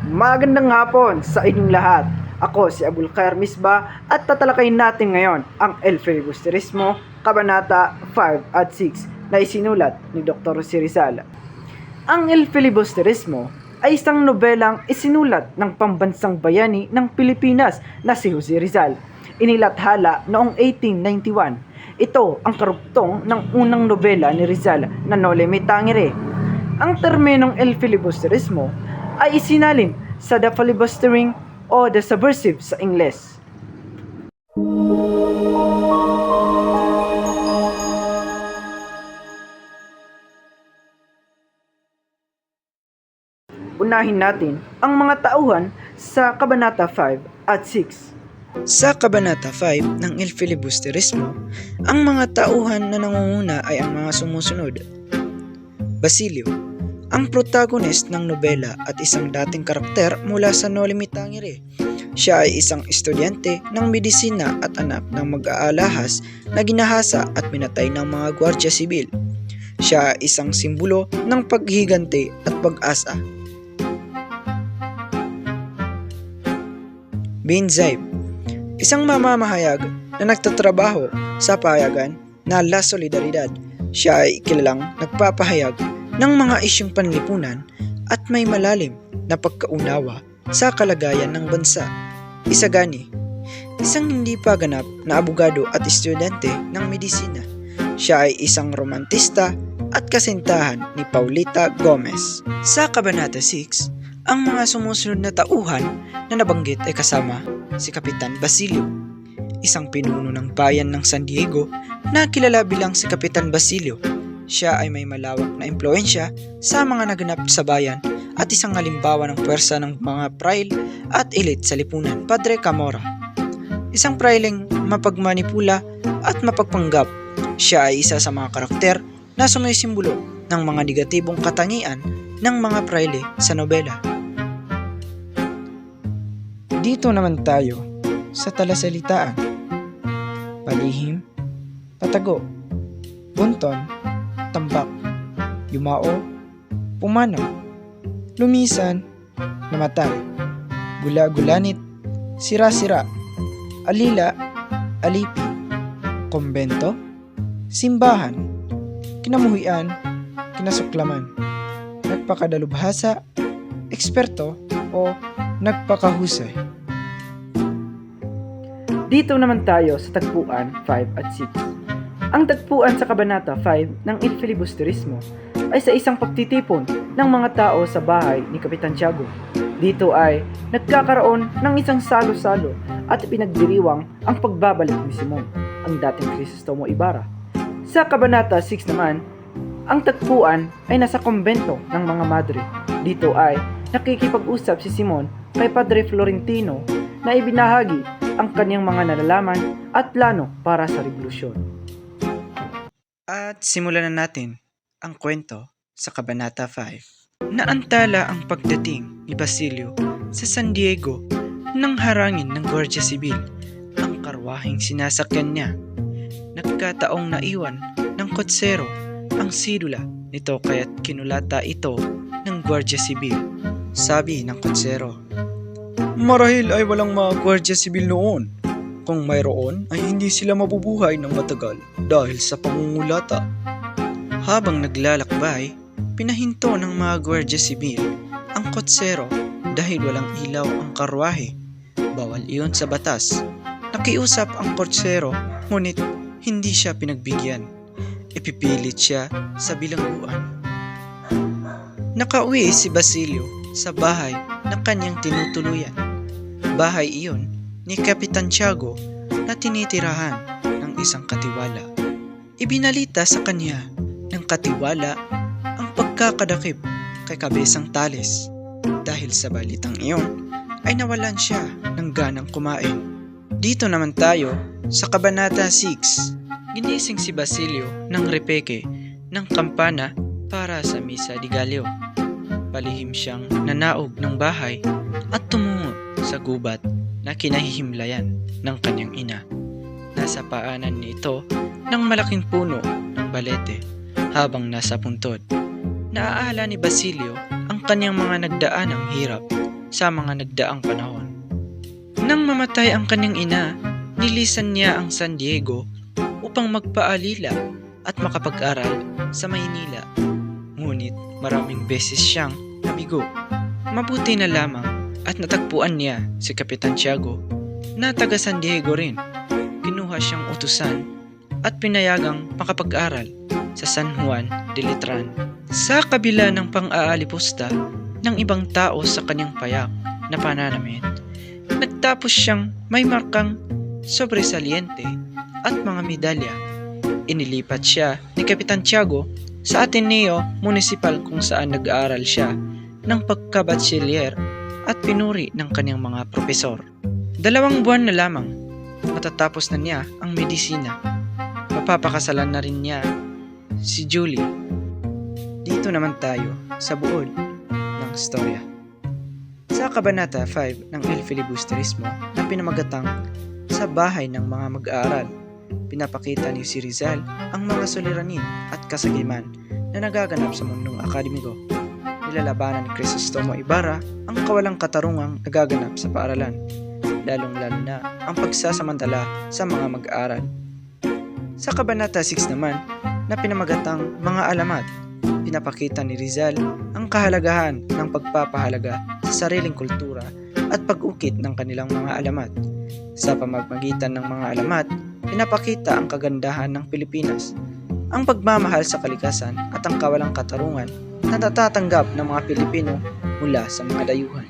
Magandang hapon sa inyong lahat. Ako si Abul Khair Misbah at tatalakayin natin ngayon ang El Filibusterismo, Kabanata 5 at 6 na isinulat ni Dr. Jose Rizal. Ang El Filibusterismo ay isang nobelang isinulat ng pambansang bayani ng Pilipinas na si Jose Rizal. Inilathala noong 1891. Ito ang karugtong ng unang nobela ni Rizal na Noli Me Tangere. Ang terminong El Filibusterismo ay isinalin sa The Filibustering o The Subversive sa Ingles. Unahin natin ang mga tauhan sa Kabanata 5 at 6. Sa Kabanata 5 ng El Filibusterismo, ang mga tauhan na nangunguna ay ang mga sumusunod. Basilio, ang protagonist ng nobela at isang dating karakter mula sa Noli Me Tangere. Siya ay isang estudyante ng medisina at anak ng mag-aalahas na ginahasa at pinatay ng mga gwardya sibil. Siya ay isang simbolo ng paghiganti at pag-asa. Bin Zaib, isang mamamahayag na nagtatrabaho sa pahayagan na La Solidaridad. Siya ay kilalang nagpapahayag ng mga isyong panlipunan at may malalim na pagkaunawa sa kalagayan ng bansa. Isagani, isang hindi pa ganap na abogado at estudyante ng medisina. Siya ay isang romantista at kasintahan ni Paulita Gomez. Sa Kabanata 6, ang mga sumusunod na tauhan na nabanggit ay kasama si Kapitan Basilio, isang pinuno ng bayan ng San Diego na kilala bilang si Kapitan Basilio. Siya ay may malawak na impluensya sa mga naganap sa bayan at isang halimbawa ng puwersa ng mga prail at elite sa lipunan. Padre Camora, isang praileng mapagmanipula at mapagpanggap. Siya ay isa sa mga karakter na sumisimbolo ng mga negatibong katangian ng mga praile sa nobela. Dito naman tayo sa talasalitaan. Palihim, patago, bunton, tambak, yumao, pumanaw, lumisan, namatay, gula-gulanit, sira-sira, alila, alipi, kombento, simbahan, kinamuhian, kinasuklaman, nagpakadalubhasa, eksperto o nagpakahusay. Dito naman tayo sa tagpuan 5 at 6. Ang tagpuan sa Kabanata 5 ng El Filibusterismo ay sa isang pagtitipon ng mga tao sa bahay ni Kapitan Tiago. Dito ay nagkakaroon ng isang salo-salo at pinagdiriwang ang pagbabalik ni Simon, ang dating Crisostomo Ibarra. Sa Kabanata 6 naman, ang tagpuan ay nasa kumbento ng mga madre. Dito ay nakikipag-usap si Simon kay Padre Florentino na ibinahagi ang kanyang mga nalalaman at plano para sa revolusyon. At simulan na natin ang kwento sa Kabanata 5. Naantala ang pagdating ni Basilio sa San Diego nang harangin ng Guardia Sibil ang karwaheng sinasakyan niya. Nagkataong naiwan ng kotsero ang sidula nito kaya't kinulata ito ng Guardia Sibil. Sabi ng kotsero, "Marahil ay walang mga Guardia Sibil noon. Kung mayroon ay hindi sila mabubuhay ng matagal dahil sa pangungulata." Habang naglalakbay, pinahinto ng mga Guardia Sibil ang kotsero dahil walang ilaw ang karwahe. Bawal iyon sa batas. Nakiusap ang kotsero ngunit hindi siya pinagbigyan. Ipipilit siya sa bilangguan. Nakauwi si Basilio sa bahay na kanyang tinutuluyan. Bahay iyon ni Kapitan Tiago na tinitirahan ng isang katiwala. Ibinalita sa kanya ng katiwala ang pagkakadakip kay Kabesang Tales. Dahil sa balitang iyon ay nawalan siya ng ganang kumain. Dito naman tayo sa Kabanata 6. Ginising si Basilio ng repeke ng kampana para sa Misa di Gallo. Palihim siyang nanaog ng bahay at tumungo sa gubat na kinahihimlayan ng kanyang ina. Nasa paanan nito ng malaking puno ng balete habang nasa puntod. Naaala ni Basilio ang kanyang mga nagdaanang hirap sa mga nagdaang panahon. Nang mamatay ang kanyang ina, nilisan niya ang San Diego upang magpaalila at makapag-aral sa Maynila. Ngunit maraming beses siyang nabigo. Mabuti na lamang at natagpuan niya si Kapitan Tiago na taga San Diego rin. Kinuha siyang utusan at pinayagang makapag-aral sa San Juan de Letran. Sa kabila ng pang-aalipusta ng ibang tao sa kanyang payak na pananamit, nagtapos siyang may markang sobresaliente at mga medalya. Inilipat siya ni Kapitan Tiago sa Ateneo Municipal kung saan nag-aaral siya ng pagkabatsilyer at pinuri ng kanyang mga propesor. 2 buwan na lamang matatapos na niya ang medisina. Mapapakasalan na rin niya si Julie. Dito naman tayo sa buod ng storya. Sa Kabanata 5 ng El Filibusterismo na pinamagatang sa bahay ng mga mag-aaral, pinapakita ni si Rizal ang mga suliranin at kasagiman na nagaganap sa mundong akademiko. Nilalabanan ni Crisostomo Ibarra ang kawalang katarungang nagaganap sa paaralan, lalong-lalo na ang pagsasamantala sa mga mag-aaral. Sa Kabanata 6 naman na pinamagatang mga alamat, pinapakita ni Rizal ang kahalagahan ng pagpapahalaga sa sariling kultura at pag-ukit ng kanilang mga alamat. Sa pamamagitan ng mga alamat, pinapakita ang kagandahan ng Pilipinas, ang pagmamahal sa kalikasan at ang kawalang katarungan na natatanggap ng mga Pilipino mula sa mga dayuhan.